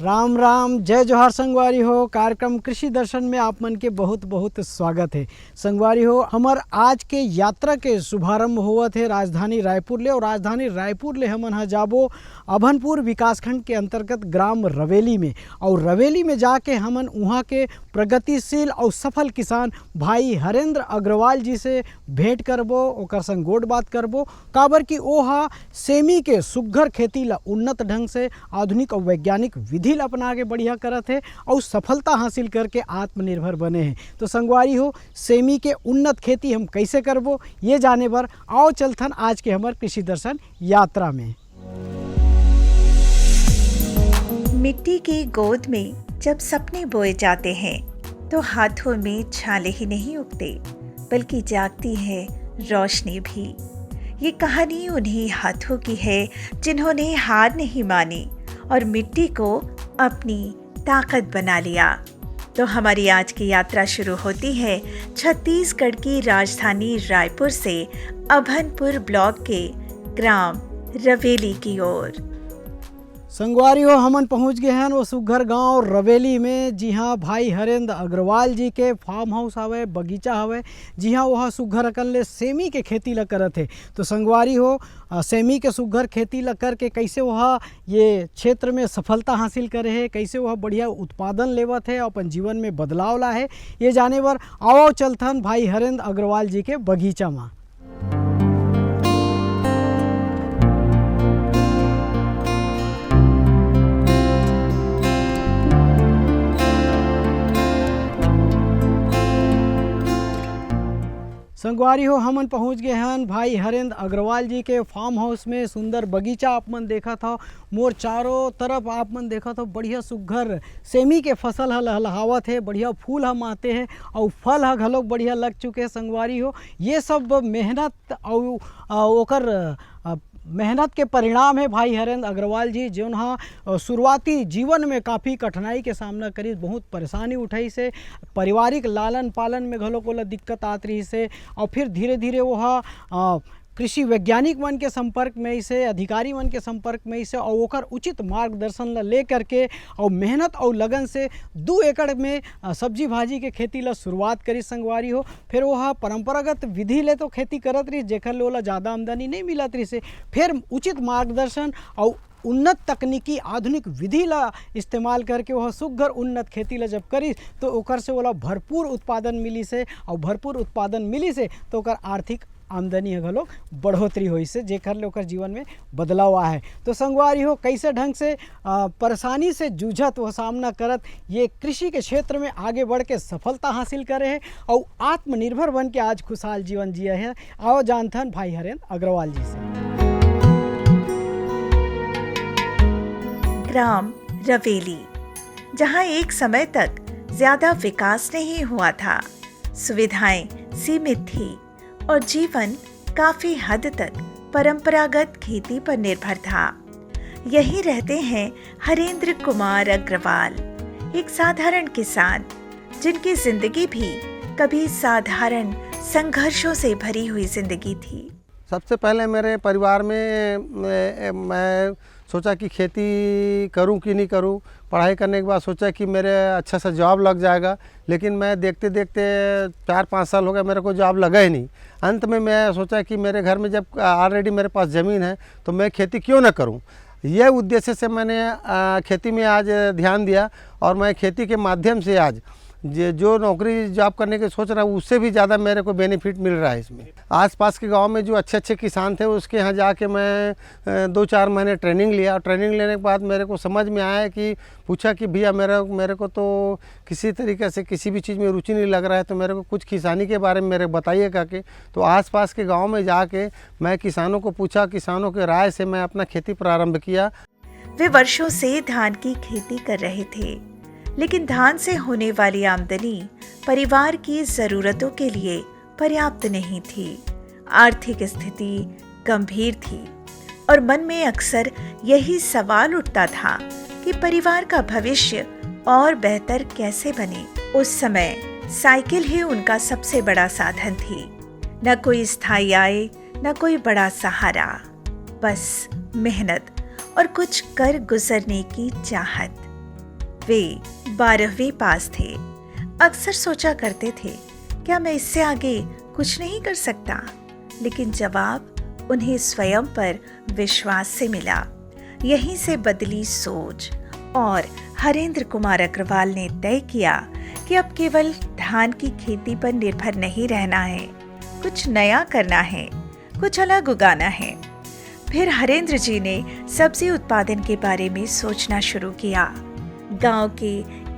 राम राम, जय जोहार संगवारी हो। कार्यक्रम कृषि दर्शन में आप मन के बहुत बहुत स्वागत है। संगवारी हो, हमार आज के यात्रा के शुभारंभ होवत है राजधानी रायपुर ले। और राजधानी रायपुर ले हमन ह जाबो अभनपुर विकासखंड के अंतर्गत ग्राम रवेली में। और रवेली में जाके हमन वहाँ के प्रगतिशील और सफल किसान भाई हरेंद्र अग्रवाल जी से भेंट करबो, ओकर संग गोट बात करबो। काबर कि ओहा सेमी के सुघ्घर खेती ला उन्नत ढंग से आधुनिक और वैज्ञानिक विधि ला अपना के बढ़िया करत है और सफलता हासिल करके आत्मनिर्भर बने हैं। तो संगवारी हो, सेमी के उन्नत खेती हम कैसे करबो ये जाने बर आओ चलथन आज के हमार कृषि दर्शन यात्रा में। मिट्टी की गोद में जब सपने बोए जाते हैं तो हाथों में छाले ही नहीं उगते बल्कि जागती है रोशनी भी। ये कहानी उन्हीं हाथों की है जिन्होंने हार नहीं मानी और मिट्टी को अपनी ताकत बना लिया। तो हमारी आज की यात्रा शुरू होती है छत्तीसगढ़ की राजधानी रायपुर से अभनपुर ब्लॉक के ग्राम रवेली की ओर। संगवारी हो, हमन पहुंच गए हैं वो सुघ्घर गांव रवेली में, जी हाँ भाई हरेंद्र अग्रवाल जी के फार्म हाउस हवे, बगीचा हवे, जी हाँ वहाँ सुघ्घर अकन ले सेमी के खेती ला करत है। तो संगवारी हो, सेमी के सुघ्घर खेती ला करके कैसे वह ये क्षेत्र में सफलता हासिल करे है, कैसे वह बढ़िया उत्पादन लेवत है, अपन जीवन में बदलाव ला है, ये जाने बर आओ चलथन भाई हरेंद्र अग्रवाल जी के बगीचा में। संगवारी हो, हमन पहुंच गए हैं भाई हरेंद्र अग्रवाल जी के फार्म हाउस में। सुंदर बगीचा आप मन देखा था, मोर चारों तरफ आप मन देखा था बढ़िया सुघ्घर सेमी के फसल ह लहलहावत है, बढ़िया फूल हम आते हैं और फल ह घलोक बढ़िया लग चुके हैं। संगवारी हो, ये सब मेहनत और ओकर मेहनत के परिणाम है भाई हरेंद्र अग्रवाल जी, जो शुरुआती जीवन में काफ़ी कठिनाई के सामना करी, बहुत परेशानी उठाई से, पारिवारिक लालन पालन में घलोक ओला दिक्कत आत रही से। और फिर धीरे धीरे वह कृषि वैज्ञानिक मन के संपर्क में से, अधिकारी मन के संपर्क में से और ओकर उचित मार्गदर्शन ला ले करके और मेहनत और लगन से 2 एकड़ में सब्जी भाजी के खेती ला शुरुआत करी। संगवारी हो, फिर वह परंपरागत विधि ले तो खेती करत रही, जेकर ले ओला ज़्यादा आमदनी नहीं मिलत रही से। फिर उचित मार्गदर्शन और उन्नत तकनीकी आधुनिक विधि ला इस्तेमाल करके वह सुघ्घर उन्नत खेती ला जब करी तो ओकर से ओला भरपूर उत्पादन मिली से, और भरपूर उत्पादन मिली से तो ओकर आर्थिक आमदनी घलोक बढ़ोतरी होई से, जेकर ले ओकर जीवन में बदलाव आए। तो संगवारी हो, कैसे ढंग से परेशानी से जूझत वह सामना करत ये कृषि के क्षेत्र में आगे बढ़ के सफलता हासिल करे है और आत्मनिर्भर बन के आज खुशहाल जीवन जिया है। आओ जानथन भाई हरेंद्र अग्रवाल जी से। ग्राम रवेली, जहां एक समय तक ज्यादा विकास नहीं हुआ था, सुविधाएं सीमित थी और जीवन काफी हद तक परंपरागत खेती पर निर्भर था। यहीं रहते हैं हरेंद्र कुमार अग्रवाल, एक साधारण किसान जिनकी जिंदगी भी कभी साधारण संघर्षों से भरी हुई जिंदगी थी। सबसे पहले मेरे परिवार में मैं सोचा कि खेती करूं कि नहीं करूं। पढ़ाई करने के बाद सोचा कि मेरे अच्छा सा जॉब लग जाएगा, लेकिन मैं देखते देखते 4-5 साल हो गए, मेरे को जॉब लगा ही नहीं। अंत में मैं सोचा कि मेरे घर में जब ऑलरेडी मेरे पास ज़मीन है तो मैं खेती क्यों ना करूं। यह उद्देश्य से मैंने खेती में आज ध्यान दिया और मैं खेती के माध्यम से आज जो नौकरी जॉब करने की सोच रहा हूँ उससे भी ज़्यादा मेरे को बेनिफिट मिल रहा है इसमें। आसपास के गांव में जो अच्छे अच्छे किसान थे उसके यहाँ जाके मैं 2-4 महीने ट्रेनिंग लिया। ट्रेनिंग लेने के बाद मेरे को समझ में आया कि पूछा कि भैया मेरे को तो किसी तरीके से किसी भी चीज़ में रुचि नहीं लग रहा है, तो मेरे को कुछ किसानी के बारे में मेरे बताइएगा कि। तो आसपास के गाँव में जाके मैं किसानों को पूछा, किसानों के राय से मैं अपना खेती प्रारंभ किया। वे वर्षों से धान की खेती कर रहे थे, लेकिन धान से होने वाली आमदनी परिवार की जरूरतों के लिए पर्याप्त नहीं थी। आर्थिक स्थिति गंभीर थी और मन में अक्सर यही सवाल उठता था कि परिवार का भविष्य और बेहतर कैसे बने। उस समय साइकिल ही उनका सबसे बड़ा साधन थी। न कोई स्थायी आय, न कोई बड़ा सहारा, बस मेहनत और कुछ कर गुजरने की चाहत। वे 12वीं पास थे। अक्सर सोचा करते थे, क्या मैं इससे आगे कुछ नहीं कर सकता? लेकिन जवाब उन्हें स्वयं पर विश्वास से मिला। यहीं से बदली सोच और हरेंद्र कुमार अग्रवाल ने तय किया कि अब केवल धान की खेती पर निर्भर नहीं रहना है, कुछ नया करना है, कुछ अलग उगाना है। फिर हरेंद्र जी ने सब्जी उत्पादन के बारे में सोचना शुरू किया। गांव के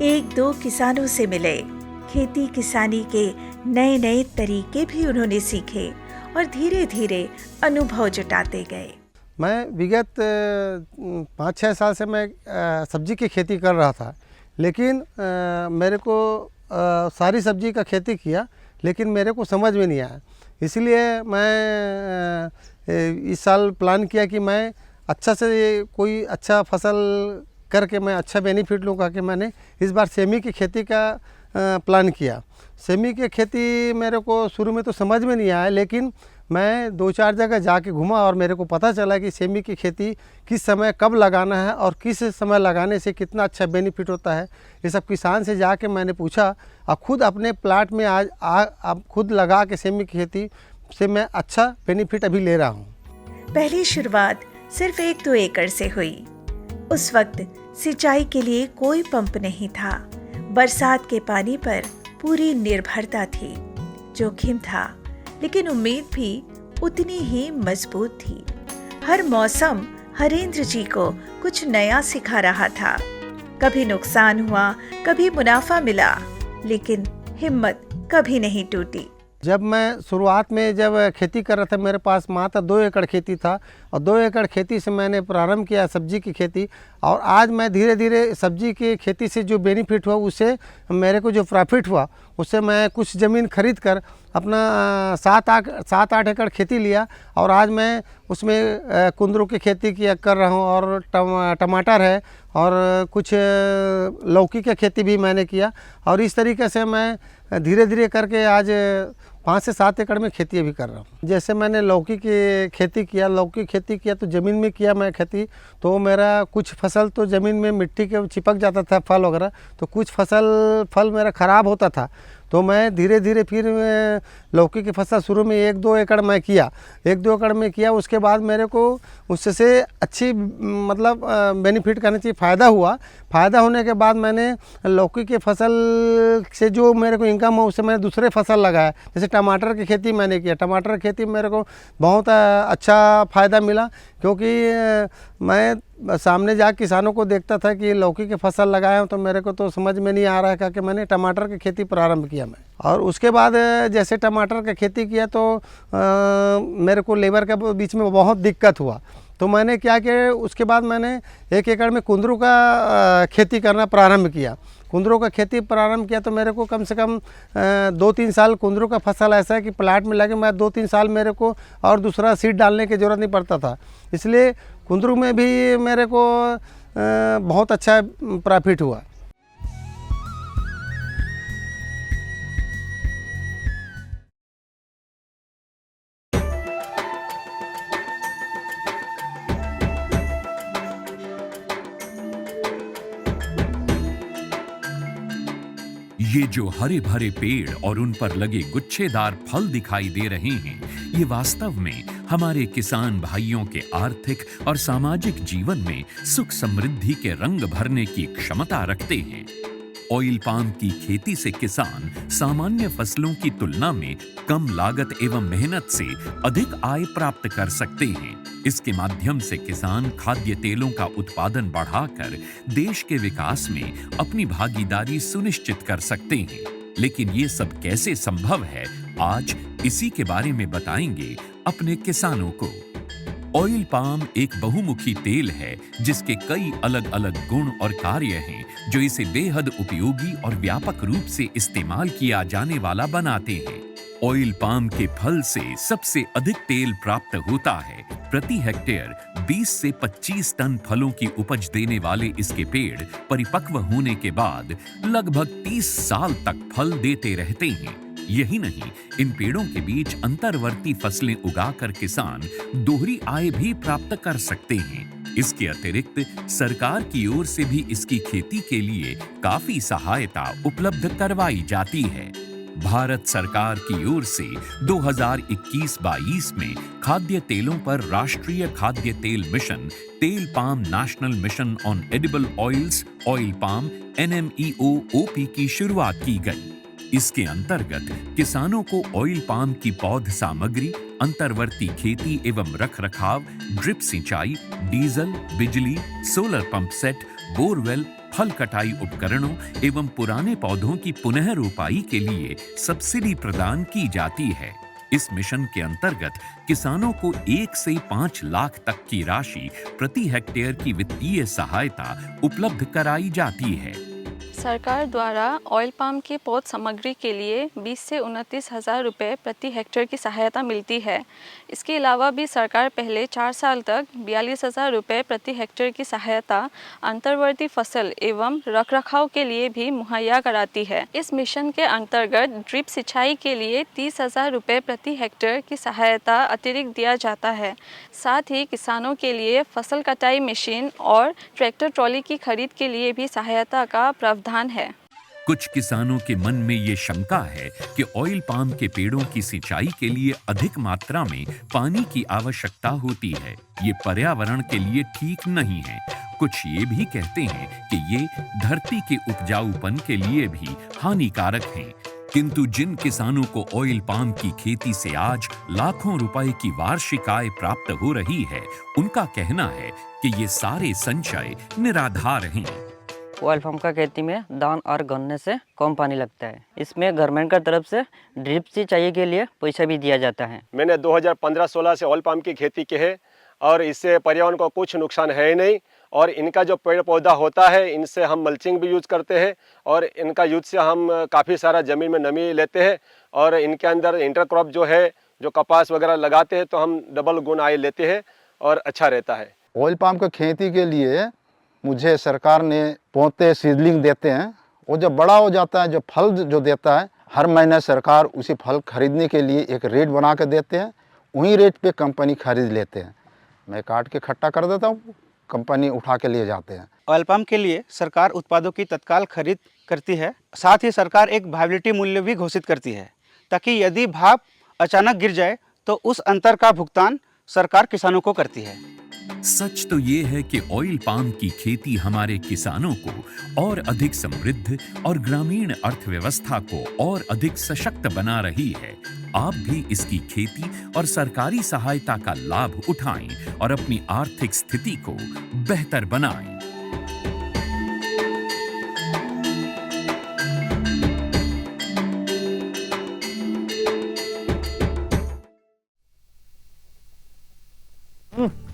1-2 किसानों से मिले, खेती किसानी के नए नए तरीके भी उन्होंने सीखे और धीरे धीरे अनुभव जुटाते गए। मैं विगत 5-6 साल से मैं सब्जी की खेती कर रहा था, लेकिन मेरे को सारी सब्जी का खेती किया, लेकिन मेरे को समझ में नहीं आया। इसलिए मैं इस साल प्लान किया कि मैं अच्छा से कोई अच्छा फसल करके मैं अच्छा बेनिफिट लूँगा कि मैंने इस बार सेमी की खेती का प्लान किया। सेमी की खेती मेरे को शुरू में तो समझ में नहीं आया, लेकिन मैं 2-4 जगह जाके घूमा और मेरे को पता चला कि सेमी की खेती किस समय कब लगाना है और किस समय लगाने से कितना अच्छा बेनिफिट होता है। ये सब किसान से जाके मैंने पूछा और खुद अपने प्लाट में आज अब खुद लगा के सेमी की खेती से मैं अच्छा बेनिफिट अभी ले रहा हूँ। पहली शुरुआत सिर्फ 1-2 एकड़ से हुई। उस वक्त सिंचाई के लिए कोई पंप नहीं था, बरसात के पानी पर पूरी निर्भरता थी। जोखिम था, लेकिन उम्मीद भी उतनी ही मजबूत थी। हर मौसम हरेंद्र जी को कुछ नया सिखा रहा था। कभी नुकसान हुआ, कभी मुनाफा मिला, लेकिन हिम्मत कभी नहीं टूटी। जब मैं शुरुआत में जब खेती कर रहा था, मेरे पास मात्र 2 एकड़ खेती था और 2 एकड़ खेती से मैंने प्रारंभ किया सब्जी की खेती। और आज मैं धीरे धीरे सब्जी की खेती से जो बेनिफिट हुआ, उससे मेरे को जो प्रॉफिट हुआ, उससे मैं कुछ ज़मीन खरीद कर अपना 7-8 एकड़ खेती लिया और आज मैं उसमें कुंदरू की खेती कर रहा हूँ और टमाटर है और कुछ लौकी की खेती भी मैंने किया। और इस तरीके से मैं धीरे धीरे करके आज 5 से 7 एकड़ में खेती भी कर रहा हूँ। जैसे मैंने लौकी की खेती किया तो ज़मीन में किया मैं खेती, तो मेरा कुछ फसल तो ज़मीन में मिट्टी के चिपक जाता था, फल वगैरह, तो कुछ फल मेरा ख़राब होता था। तो मैं धीरे धीरे फिर लौकी की फसल शुरू में 1-2 एकड़ में किया, 1-2 एकड़ में किया। उसके बाद मेरे को उससे अच्छी मतलब बेनिफिट करना चाहिए, फ़ायदा हुआ। फ़ायदा होने के बाद मैंने लौकी की फसल से जो मेरे को इनकम हो, उससे मैंने दूसरे फसल लगाया। जैसे टमाटर की खेती मैंने किया, टमाटर की खेती मेरे को बहुत अच्छा फ़ायदा मिला, क्योंकि मैं सामने जा किसानों को देखता था कि लौकी की फसल लगाया हूँ, तो मेरे को तो समझ में नहीं आ रहा है कि मैंने टमाटर की खेती प्रारंभ किया मैं। और उसके बाद जैसे टमाटर की खेती किया तो मेरे को लेबर के बीच में बहुत दिक्कत हुआ। तो मैंने क्या किया, उसके बाद मैंने 1 एकड़ में कुंदरू का खेती करना प्रारंभ किया। कुंदरू का खेती प्रारंभ किया तो मेरे को कम से कम 2-3 साल कुंदरू का फसल ऐसा है कि प्लाट में लगे मैं 2-3 साल मेरे को और दूसरा सीड डालने की ज़रूरत नहीं पड़ता था। इसलिए कुंदरू में भी मेरे को बहुत अच्छा प्रॉफिट हुआ। ये जो हरे भरे पेड़ और उन पर लगे गुच्छेदार फल दिखाई दे रहे हैं, ये वास्तव में हमारे किसान भाइयों के आर्थिक और सामाजिक जीवन में सुख समृद्धि के रंग भरने की क्षमता रखते हैं। ऑयल पाम की खेती से किसान सामान्य फसलों की तुलना में कम लागत एवं मेहनत से अधिक आय प्राप्त कर सकते हैं। इसके माध्यम से किसान खाद्य तेलों का उत्पादन बढ़ाकर देश के विकास में अपनी भागीदारी सुनिश्चित कर सकते हैं। लेकिन ये सब कैसे संभव है, आज इसी के बारे में बताएंगे अपने किसानों को। ऑयल पाम एक बहुमुखी तेल है जिसके कई अलग अलग गुण और कार्य हैं जो इसे बेहद उपयोगी और व्यापक रूप से इस्तेमाल किया जाने वाला बनाते हैं। ऑयल पाम के फल से सबसे अधिक तेल प्राप्त होता है। प्रति हेक्टेयर 20 से 25 टन फलों की उपज देने वाले इसके पेड़ परिपक्व होने के बाद लगभग 30 साल तक फल देते रहते हैं। यही नहीं, इन पेड़ों के बीच अंतर्वर्ती फसलें उगाकर किसान दोहरी आय भी प्राप्त कर सकते हैं। इसके अतिरिक्त सरकार की ओर से भी इसकी खेती के लिए काफी सहायता उपलब्ध करवाई जाती है। भारत सरकार की ओर से 2021-22 में खाद्य तेलों पर राष्ट्रीय खाद्य तेल मिशन, तेल palm national mission on edible oils, oil palm NMEO-OP की शुरुआत की गई। इसके अंतर्गत किसानों को ऑयल पाम की पौध सामग्री, अंतर्वर्ती खेती एवं रखरखाव, ड्रिप सिंचाई, डीजल, बिजली, सोलर पंप सेट, बोरवेल, फल कटाई उपकरणों एवं पुराने पौधों की पुनः रोपाई के लिए सब्सिडी प्रदान की जाती है। इस मिशन के अंतर्गत किसानों को 1 से 5 लाख तक की राशि प्रति हेक्टेयर की वित्तीय सहायता उपलब्ध कराई जाती है। सरकार द्वारा ऑयल पाम की पौध सामग्री के लिए 20 से 29 हज़ार रुपये प्रति हेक्टेयर की सहायता मिलती है। इसके अलावा भी सरकार पहले 4 साल तक 42 हज़ार रुपये प्रति हेक्टेयर की सहायता अंतर्वर्ती फसल एवं रखरखाव के लिए भी मुहैया कराती है। इस मिशन के अंतर्गत ड्रिप सिंचाई के लिए 30 हज़ार रुपये प्रति हेक्टेयर की सहायता अतिरिक्त दिया जाता है। साथ ही किसानों के लिए फसल कटाई मशीन और ट्रैक्टर ट्रॉली की खरीद के लिए भी सहायता का प्रावधान है। कुछ किसानों के मन में ये शंका है कि ऑयल पाम के पेड़ों की सिंचाई के लिए अधिक मात्रा में पानी की आवश्यकता होती है। ये पर्यावरण के लिए ठीक नहीं है। कुछ ये भी कहते हैं कि ये धरती के उपजाऊपन के लिए भी हानिकारक हैं। किंतु जिन किसानों को ऑयल पाम की खेती से आज लाखों रुपए की वार्षिक आय प्राप्त हो रही है, उनका कहना है कि ये सारे संचय निराधार हैं। ऑयल पाम का खेती में धान और गन्ने से कम पानी लगता है। इसमें गवर्नमेंट का तरफ से ड्रिप सिंचाई के लिए पैसा भी दिया जाता है। मैंने 2015-16 से ऑयल पाम की खेती की है और इससे पर्यावरण को कुछ नुकसान है ही नहीं। और इनका जो पेड़ पौधा होता है, इनसे हम मल्चिंग भी यूज़ करते हैं और इनका यूज से हम काफ़ी सारा ज़मीन में नमी लेते हैं। और इनके अंदर इंटरक्रॉप जो है, जो कपास वगैरह लगाते हैं तो हम डबल गुण आय लेते हैं और अच्छा रहता है। ऑयल पाम की खेती के लिए मुझे सरकार ने पौधे सीडलिंग देते हैं। वो जब बड़ा हो जाता है, जो फल जो देता है, हर महीने सरकार उसी फल खरीदने के लिए एक रेट बना के देते हैं। वही रेट पे कंपनी खरीद लेते हैं। मैं काट के इकट्ठा कर देता हूँ, कंपनी उठा के लिए जाते हैं। ऑयल पाम के लिए सरकार उत्पादों की तत्काल खरीद करती है। साथ ही सरकार एक वायबिलिटी मूल्य भी घोषित करती है, ताकि यदि भाव अचानक गिर जाए तो उस अंतर का भुगतान सरकार किसानों को करती है। सच तो ये है कि ऑयल पाम की खेती हमारे किसानों को और अधिक समृद्ध और ग्रामीण अर्थव्यवस्था को और अधिक सशक्त बना रही है। आप भी इसकी खेती और सरकारी सहायता का लाभ उठाएं और अपनी आर्थिक स्थिति को बेहतर बनाएं।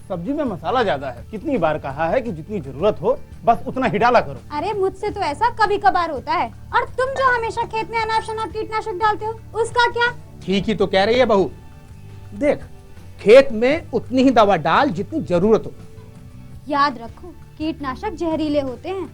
सब्जी में मसाला ज्यादा है। कितनी बार कहा है कि जितनी जरूरत हो बस उतना ही डाला करो। अरे मुझसे तो ऐसा कभी कभार होता है। और तुम जो हमेशा खेत में अनाप शनाप कीटनाशक डालते हो, उसका क्या? ठीक ही तो कह रही है बहू। देख, खेत में उतनी ही दवा डाल जितनी जरूरत हो। याद रखो, कीटनाशक जहरीले होते हैं।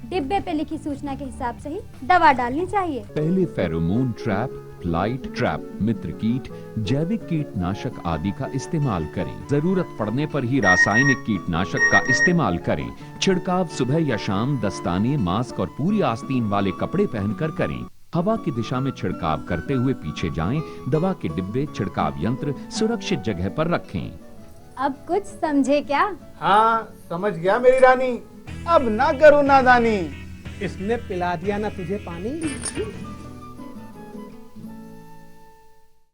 डिब्बे पे लिखी सूचना के हिसाब से ही दवा डालनी चाहिए। पहले फेरोमोन ट्रैप, फ्लाइट ट्रैप, मित्र कीट, जैविक कीटनाशक आदि का इस्तेमाल करें। जरूरत पड़ने पर ही रासायनिक कीटनाशक का इस्तेमाल करें। छिड़काव सुबह या शाम दस्ताने, मास्क और पूरी आस्तीन वाले कपड़े पहनकर करें। हवा की दिशा में छिड़काव करते हुए पीछे जाएं। दवा के डिब्बे, छिड़काव यंत्र सुरक्षित जगह पर रखें। अब कुछ समझे क्या? हाँ, समझ गया मेरी रानी। अब ना करो नादानी। इसने पिला दिया ना तुझे पानी।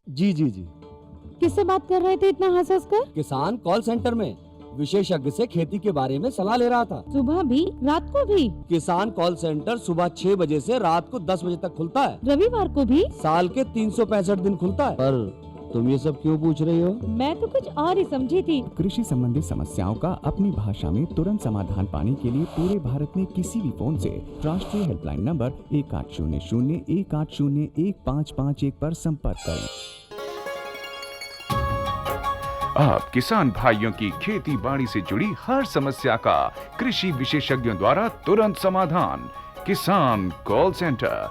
जी जी जी। किससे बात कर रहे थे इतना हंस हंस कर? किसान कॉल सेंटर में विशेषज्ञ से खेती के बारे में सलाह ले रहा था। सुबह भी, रात को भी? किसान कॉल सेंटर सुबह 6 बजे से रात को 10 बजे तक खुलता है। रविवार को भी? साल के 365 दिन खुलता है। पर तुम ये सब क्यों पूछ रही हो? मैं तो कुछ और ही समझी थी। कृषि संबंधी समस्याओं का अपनी भाषा में तुरंत समाधान पाने के लिए पूरे भारत में किसी भी फोन से राष्ट्रीय हेल्पलाइन नंबर 1800-180-1551 पर संपर्क करें। आप किसान भाइयों की खेती बाड़ी से जुड़ी हर समस्या का कृषि विशेषज्ञों द्वारा तुरंत समाधान। किसान कॉल सेंटर।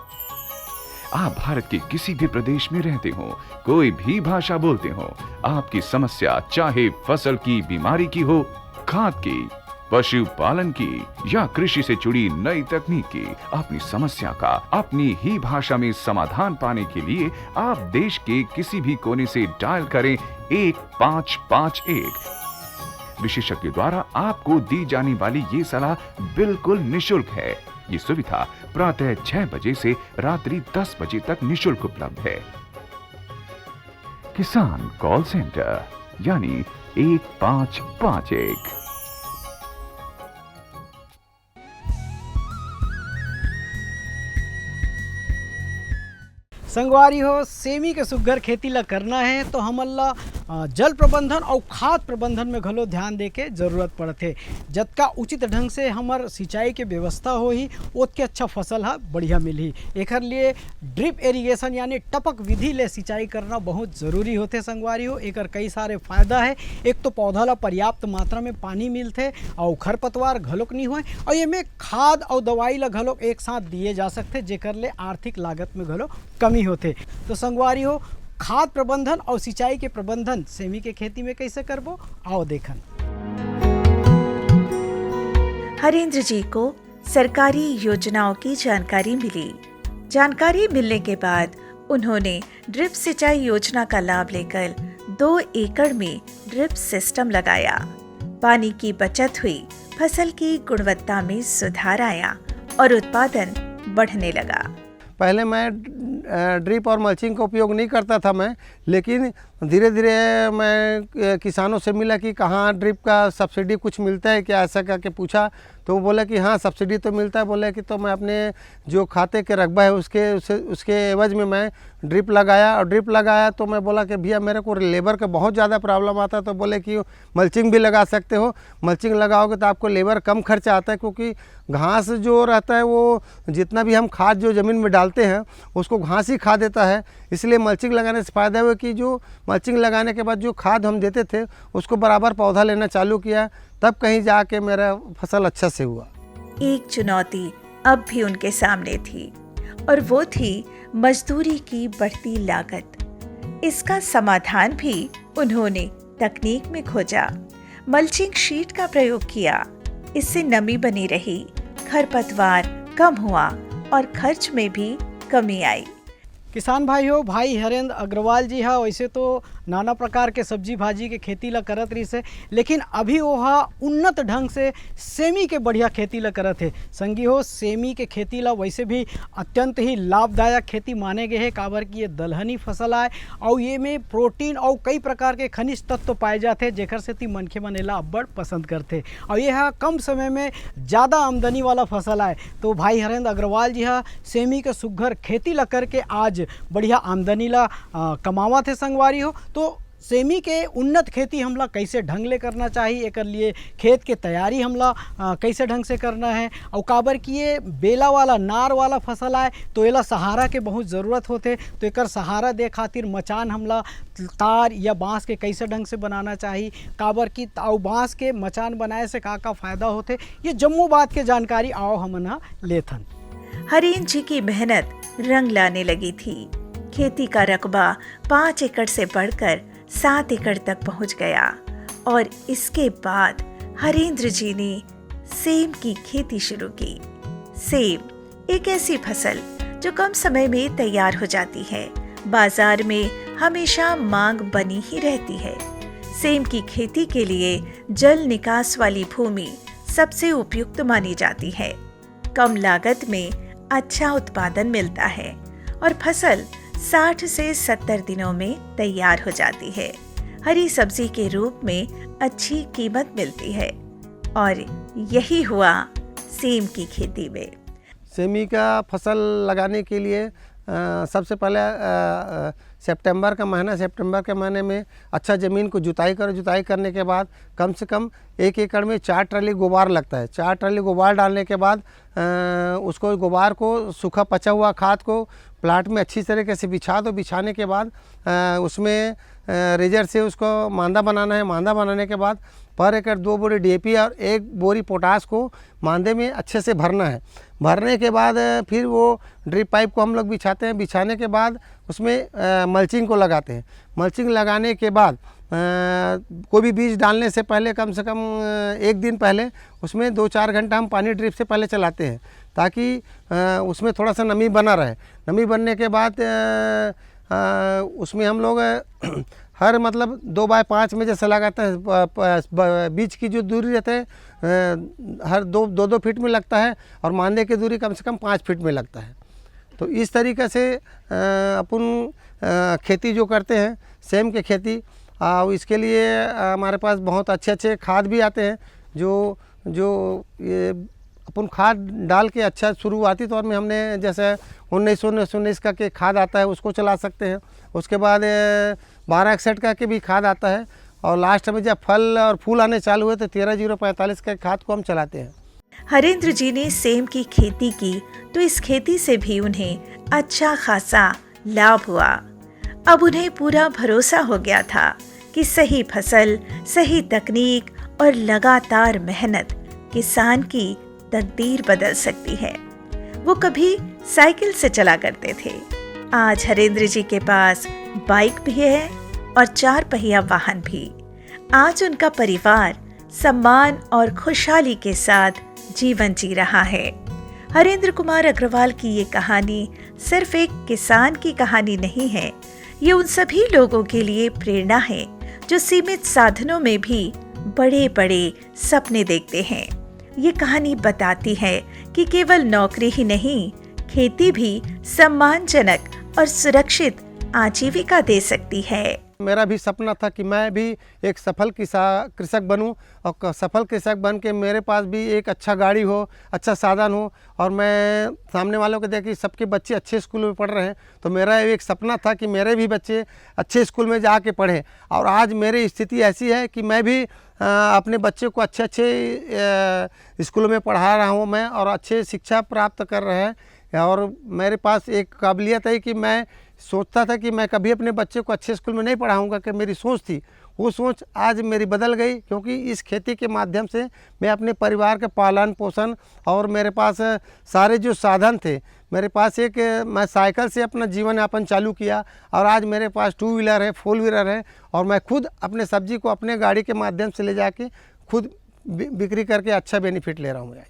आप भारत के किसी भी प्रदेश में रहते हो, कोई भी भाषा बोलते हो, आपकी समस्या चाहे फसल की बीमारी की हो, खाद की, पशुपालन की या कृषि से जुड़ी नई तकनीक की, अपनी समस्या का अपनी ही भाषा में समाधान पाने के लिए आप देश के किसी भी कोने से डायल करें 1551। विशेषज्ञ द्वारा आपको दी जाने वाली ये सलाह बिल्कुल निशुल्क है। ये सुविधा प्रातः 6 बजे से रात्रि 10 बजे तक निशुल्क उपलब्ध है। किसान कॉल सेंटर यानी 1551। संगवारी हो, सेमी के सुग्घर खेती ला करना है तो हमन ला जल प्रबंधन और खाद प्रबंधन में घलो ध्यान दे के जरूरत पड़थे। जतका उचित ढंग से हमर सिंचाई के व्यवस्था होही ओतके अच्छा फसल हा बढ़िया मिलही। एकर लिए ड्रिप इरिगेशन यानी टपक विधि ले सिंचाई करना बहुत ज़रूरी होथे। संगवारी हो, एकर कई सारे फायदा है। एक तो पौधा ला पर्याप्त मात्रा में पानी मिलथे और खरपतवार घलोक नहीं होए, और ये में खाद और दवाई ला घलोक एक साथ दिए जा सकते, जेकर ले आर्थिक लागत में घलो कमी होते। तो संगवारी हो, खाद प्रबंधन और सिंचाई के प्रबंधन सेमी के खेती में कैसे करबो, आओ देखन। हरेंद्र जी को सरकारी योजनाओं की जानकारी मिली। जानकारी मिलने के बाद उन्होंने ड्रिप सिंचाई योजना का लाभ लेकर 2 एकड़ में ड्रिप सिस्टम लगाया। पानी की बचत हुई, फसल की गुणवत्ता में सुधार आया और उत्पादन बढ़ने लगा। पहले मैं ड्रिप और मल्चिंग का उपयोग नहीं करता था मैं, लेकिन धीरे धीरे मैं किसानों से मिला कि कहाँ ड्रिप का सब्सिडी कुछ मिलता है क्या, ऐसा करके पूछा तो वो बोला कि हाँ सब्सिडी तो मिलता है। बोले कि तो मैं अपने जो खाते के रकबा है उसके एवज में मैं ड्रिप लगाया, और ड्रिप लगाया तो मैं बोला कि भैया मेरे को लेबर का बहुत ज़्यादा प्रॉब्लम आता है। तो बोले कि मल्चिंग भी लगा सकते हो, मल्चिंग लगाओगे तो आपको लेबर कम खर्चा आता है, क्योंकि घास जो रहता है वो जितना भी हम खाद जो ज़मीन में डालते हैं उसको घास ही खा देता है। इसलिए मल्चिंग लगाने से फ़ायदा हुआ कि जो मल्चिंग लगाने के बाद जो खाद हम देते थे उसको बराबर पौधा लेना चालू किया, तब कहीं जाके मेरा फसल अच्छा से हुआ। एक चुनौती अब भी उनके सामने थी, और वो थी मजदूरी की बढ़ती लागत। इसका समाधान भी उन्होंने तकनीक में खोजा। मल्चिंग शीट का प्रयोग किया, इससे नमी बनी रही, खरपतवार कम हुआ और खर्च में भी कमी आई। किसान भाई हो, भाई हरेंद्र अग्रवाल जी हा वैसे तो नाना प्रकार के सब्जी भाजी के खेती ला करत रही से, लेकिन अभी वह उन्नत ढंग से सेमी के बढ़िया खेती ला करत है। संगी हो, सेमी के खेती ला वैसे भी अत्यंत ही लाभदायक खेती माने गए है, काबर कि ये दलहनी फसल आए और ये में प्रोटीन और कई प्रकार के खनिज तत्व पाए जाते, जेकर से ती मनखे मन एला अब्बड़ पसंद करते, और ये हा कम समय में ज़्यादा आमदनी वाला फसल आए। तो भाई हरेंद्र अग्रवाल जी हा सेमी के सुघर खेती ला करके आज बढ़िया आमदनी ला कमावत है। संगवारी हो, तो सेमी के उन्नत खेती हमला कैसे ढंग ले करना चाहिए, एकर लिए खेत के तैयारी हमला कैसे ढंग से करना है, और काबर कि ये बेला वाला नार वाला फसल आए तो एला सहारा के बहुत ज़रूरत होते। तो एकर सहारा दे खातिर मचान हमला तार या बांस के कैसे ढंग से बनाना चाहिए, काबर कि और बांस के मचान बनाए से का फ़ायदा होते, ये जम्मू बात के जानकारी आओ हमन लेथन। हरेंद्र जी की मेहनत रंग लाने लगी थी। खेती का रकबा 5 एकड़ से बढ़कर 7 एकड़ तक पहुंच गया, और इसके बाद हरेंद्र जी ने सेम की खेती शुरू की। सेम एक ऐसी फसल जो कम समय में तैयार हो जाती है, बाजार में हमेशा मांग बनी ही रहती है। सेम की खेती के लिए जल निकास वाली भूमि सबसे उपयुक्त मानी जाती है। कम लागत में अच्छा उत्पादन मिलता है और फसल 60 से 70 दिनों में तैयार हो जाती है। हरी सब्जी के रूप में अच्छी कीमत मिलती है, और यही हुआ सेम की खेती में। सेमी का फसल लगाने के लिए सबसे पहले सितंबर का महीने में अच्छा ज़मीन को जुताई करो। जुताई करने के बाद कम से कम 1 एकड़ में 4 ट्राली गोबर लगता है। 4 ट्राली गोबर डालने के बाद उसको गोबर को सूखा पचा हुआ खाद को प्लाट में अच्छी तरीके से बिछा दो। बिछाने के बाद उसमें रेजर से उसको मांदा बनाना है। मांदा बनाने के बाद पर एकड़ 2 बोरी DAP और 1 बोरी पोटास को मांदे में अच्छे से भरना है। भरने के बाद फिर वो ड्रिप पाइप को हम लोग बिछाते हैं। बिछाने के बाद उसमें मल्चिंग को लगाते हैं। मल्चिंग लगाने के बाद कोई भी बीज डालने से पहले कम से कम 1 दिन पहले उसमें 2-4 घंटा हम पानी ड्रिप से पहले चलाते हैं, ताकि उसमें थोड़ा सा नमी बना रहे। नमी बनने के बाद उसमें हम लोग हर मतलब 2x5 में जैसे लगाते हैं, बीज की जो दूरी रहती है हर 2 फीट में लगता है, और मांदे की दूरी कम से कम 5 फीट में लगता है। तो इस तरीक़े से अपन खेती जो करते हैं सेम के खेती, इसके लिए हमारे पास बहुत अच्छे खाद भी आते हैं, जो ये अपन खाद डाल के अच्छा शुरुआती तौर में हमने जैसे 1919 का के खाद आता है उसको चला सकते हैं। उसके बाद 1261 का के भी खाद आता है, और लास्ट में जब फल और फूल आने चालू हुए तो 13045 का खाद को हम चलाते हैं। हरेंद्र जी ने सेम की खेती की तो इस खेती से भी उन्हें अच्छा खासा लाभ हुआ। अब उन्हें पूरा भरोसा हो गया था कि सही फसल, सही तकनीक और लगातार मेहनत किसान की तकदीर बदल सकती है। वो कभी साइकिल से चला करते थे, आज हरेंद्र जी के पास बाइक भी है और 4 पहिया वाहन भी। आज उनका परिवार सम्मान और खुशहाली के साथ जीवन जी रहा है। हरेंद्र कुमार अग्रवाल की ये कहानी सिर्फ एक किसान की कहानी नहीं है, ये उन सभी लोगों के लिए प्रेरणा है जो सीमित साधनों में भी बड़े बड़े सपने देखते हैं। ये कहानी बताती है कि केवल नौकरी ही नहीं, खेती भी सम्मानजनक और सुरक्षित आजीविका दे सकती है। मेरा भी सपना था कि मैं भी एक सफल कृषक बनूं, और सफल कृषक बन के मेरे पास भी एक अच्छा गाड़ी हो, अच्छा साधन हो, और मैं सामने वालों को देख कि सबके बच्चे अच्छे स्कूल में पढ़ रहे हैं, तो मेरा एक सपना था कि मेरे भी बच्चे अच्छे स्कूल में जाके पढ़ें। और आज मेरी स्थिति ऐसी है कि मैं भी अपने बच्चे को अच्छे स्कूलों में पढ़ा रहा हूँ मैं, और अच्छे शिक्षा प्राप्त कर रहे हैं। और मेरे पास एक काबिलियत है कि मैं सोचता था कि मैं कभी अपने बच्चे को अच्छे स्कूल में नहीं पढ़ाऊंगा, कि मेरी सोच थी, वो सोच आज मेरी बदल गई, क्योंकि इस खेती के माध्यम से मैं अपने परिवार के पालन पोषण, और मेरे पास सारे जो साधन थे, मेरे पास मैं साइकिल से अपना जीवन यापन चालू किया, और आज मेरे पास 2 व्हीलर है, 4 व्हीलर है, और मैं खुद अपने सब्जी को अपने गाड़ी के माध्यम से ले जाके खुद बिक्री करके अच्छा बेनिफिट ले रहा हूँ मैं।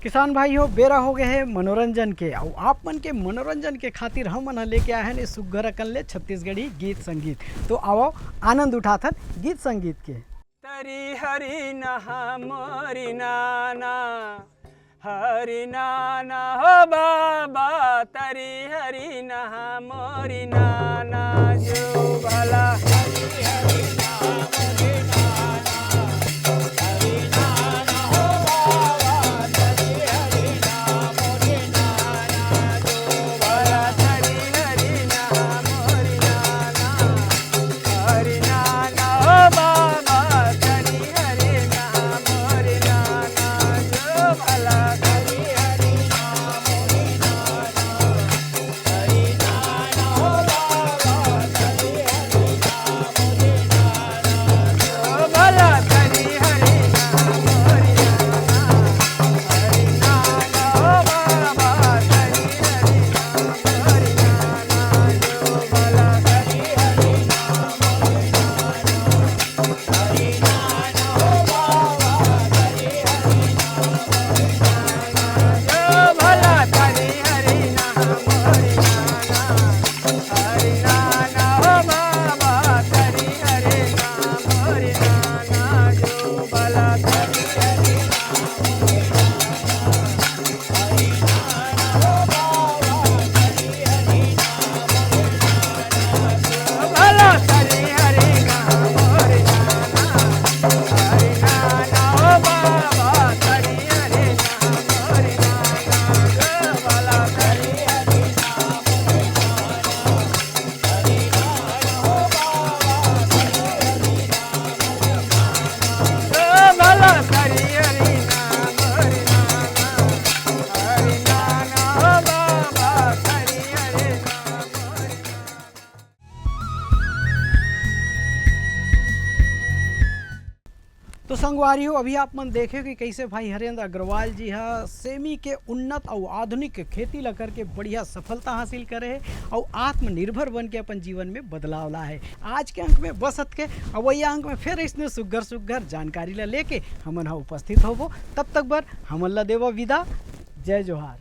किसान भाई हो, बेरा हो गए हैं मनोरंजन के, और आप मन के मनोरंजन के खातिर हम मन लेके आए हैं सुग्घर अकन ले छत्तीसगढ़ी गीत संगीत। तो आओ आनंद उठाथन गीत संगीत के। तरी हरी नहा मोरी नाना, हरी नाना हो बाबा, तरी हरी नहा मोरी नाना, जो भला हरी हरी नहा मोरी नाना, हरी नाना हो बाबा, तरी हरी नहा मोरी नाना, जो भला तरी हरी नहा मोरी नाना, हरी नाना हो बाबा, तरी हरी नहा मोरी नाना, जो भला तरी हरी नहा मोरी नाना, हरी नाना हो बाबा, तरी हरी नहा मोरी नाना, जो संगवारी हो, अभी आप मन देखे कि कैसे भाई हरेंद्र अग्रवाल जी हा सेमी के उन्नत और आधुनिक खेती ला करके बढ़िया सफलता हासिल करे है और आत्मनिर्भर बन के अपन जीवन में बदलाव ला है। आज के अंक में बसत के अवैया अंक में फिर इसने सुग्घर जानकारी ला लेके हमन हा उपस्थित होबो। तब तक बर हमन ला देवा विदा। जय जोहार।